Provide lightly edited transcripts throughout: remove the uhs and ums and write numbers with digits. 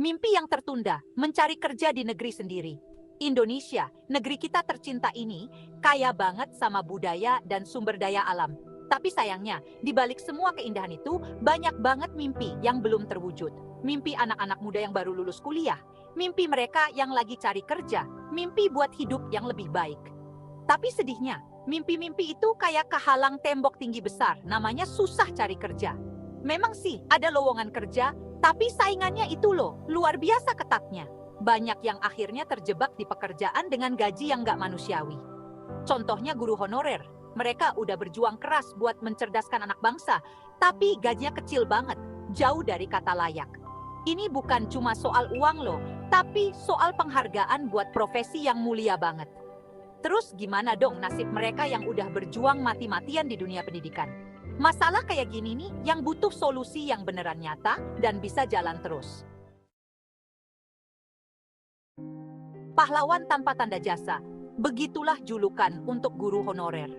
Mimpi yang tertunda, mencari kerja di negeri sendiri. Indonesia, negeri kita tercinta ini, kaya banget sama budaya dan sumber daya alam. Tapi sayangnya, di balik semua keindahan itu, banyak banget mimpi yang belum terwujud. Mimpi anak-anak muda yang baru lulus kuliah, mimpi mereka yang lagi cari kerja, mimpi buat hidup yang lebih baik. Tapi sedihnya, mimpi-mimpi itu kayak kehalang tembok tinggi besar, namanya susah cari kerja. Memang sih ada lowongan kerja, tapi saingannya itu loh, luar biasa ketatnya. Banyak yang akhirnya terjebak di pekerjaan dengan gaji yang nggak manusiawi. Contohnya guru honorer. Mereka udah berjuang keras buat mencerdaskan anak bangsa, tapi gajinya kecil banget, jauh dari kata layak. Ini bukan cuma soal uang loh, tapi soal penghargaan buat profesi yang mulia banget. Terus gimana dong nasib mereka yang udah berjuang mati-matian di dunia pendidikan? Masalah kayak gini nih yang butuh solusi yang beneran nyata dan bisa jalan terus. Pahlawan tanpa tanda jasa, begitulah julukan untuk guru honorer.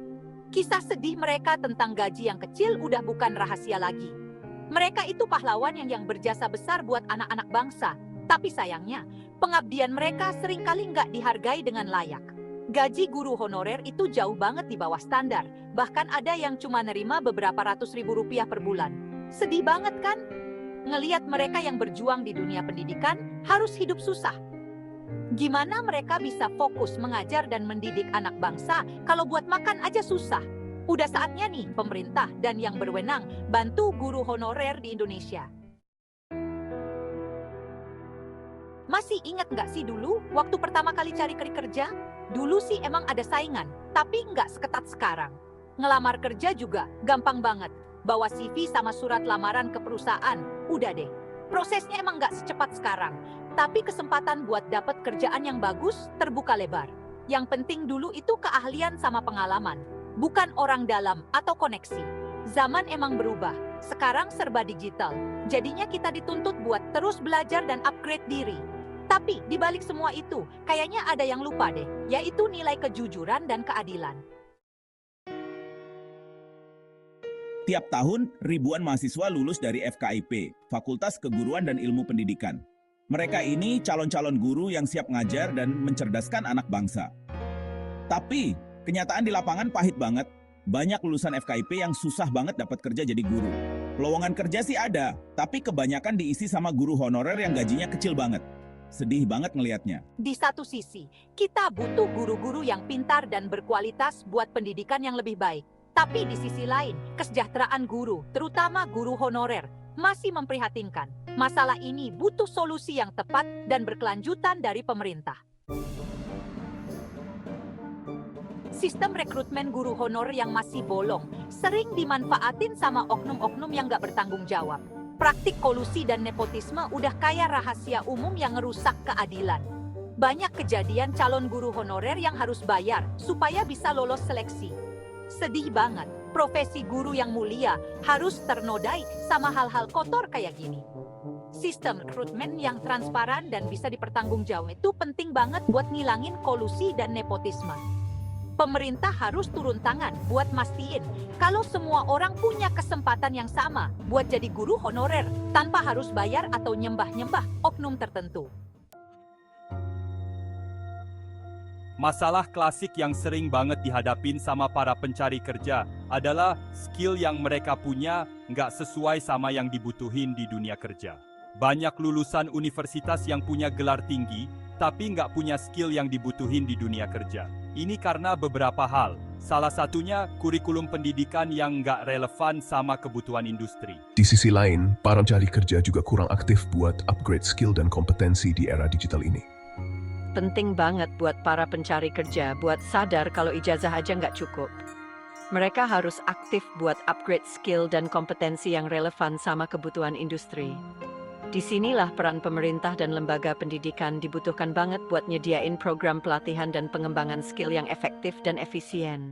Kisah sedih mereka tentang gaji yang kecil udah bukan rahasia lagi. Mereka itu pahlawan yang berjasa besar buat anak-anak bangsa. Tapi sayangnya, pengabdian mereka seringkali nggak dihargai dengan layak. Gaji guru honorer itu jauh banget di bawah standar. Bahkan ada yang cuma nerima beberapa ratus ribu rupiah per bulan. Sedih banget kan? Ngeliat mereka yang berjuang di dunia pendidikan harus hidup susah. Gimana mereka bisa fokus mengajar dan mendidik anak bangsa kalau buat makan aja susah? Udah saatnya nih pemerintah dan yang berwenang bantu guru honorer di Indonesia. Masih ingat nggak sih dulu waktu pertama kali cari kerja? Dulu sih emang ada saingan, tapi nggak seketat sekarang. Ngelamar kerja juga gampang banget. Bawa CV sama surat lamaran ke perusahaan, udah deh. Prosesnya emang nggak secepat sekarang. Tapi kesempatan buat dapat kerjaan yang bagus terbuka lebar. Yang penting dulu itu keahlian sama pengalaman, bukan orang dalam atau koneksi. Zaman emang berubah, sekarang serba digital. Jadinya kita dituntut buat terus belajar dan upgrade diri. Tapi di balik semua itu, kayaknya ada yang lupa deh, yaitu nilai kejujuran dan keadilan. Tiap tahun, ribuan mahasiswa lulus dari FKIP, Fakultas Keguruan dan Ilmu Pendidikan. Mereka ini calon-calon guru yang siap ngajar dan mencerdaskan anak bangsa. Tapi, kenyataan di lapangan pahit banget. Banyak lulusan FKIP yang susah banget dapat kerja jadi guru. Lowongan kerja sih ada, tapi kebanyakan diisi sama guru honorer yang gajinya kecil banget. Sedih banget ngelihatnya. Di satu sisi, kita butuh guru-guru yang pintar dan berkualitas buat pendidikan yang lebih baik. Tapi di sisi lain, kesejahteraan guru, terutama guru honorer, masih memprihatinkan. Masalah ini butuh solusi yang tepat dan berkelanjutan dari pemerintah. Sistem rekrutmen guru honor yang masih bolong sering dimanfaatin sama oknum-oknum yang gak bertanggung jawab. Praktik kolusi dan nepotisme udah kayak rahasia umum yang ngerusak keadilan. Banyak kejadian calon guru honorer yang harus bayar supaya bisa lolos seleksi. Sedih banget, profesi guru yang mulia harus ternodai sama hal-hal kotor kayak gini. Sistem rekrutmen yang transparan dan bisa dipertanggungjawabkan itu penting banget buat ngilangin kolusi dan nepotisme. Pemerintah harus turun tangan buat mastiin kalau semua orang punya kesempatan yang sama buat jadi guru honorer tanpa harus bayar atau nyembah-nyembah oknum tertentu. Masalah klasik yang sering banget dihadapin sama para pencari kerja adalah skill yang mereka punya nggak sesuai sama yang dibutuhin di dunia kerja. Banyak lulusan universitas yang punya gelar tinggi, tapi nggak punya skill yang dibutuhin di dunia kerja. Ini karena beberapa hal. Salah satunya kurikulum pendidikan yang nggak relevan sama kebutuhan industri. Di sisi lain, para pencari kerja juga kurang aktif buat upgrade skill dan kompetensi di era digital ini. Penting banget buat para pencari kerja buat sadar kalau ijazah aja nggak cukup. Mereka harus aktif buat upgrade skill dan kompetensi yang relevan sama kebutuhan industri. Disinilah peran pemerintah dan lembaga pendidikan dibutuhkan banget buat nyediain program pelatihan dan pengembangan skill yang efektif dan efisien.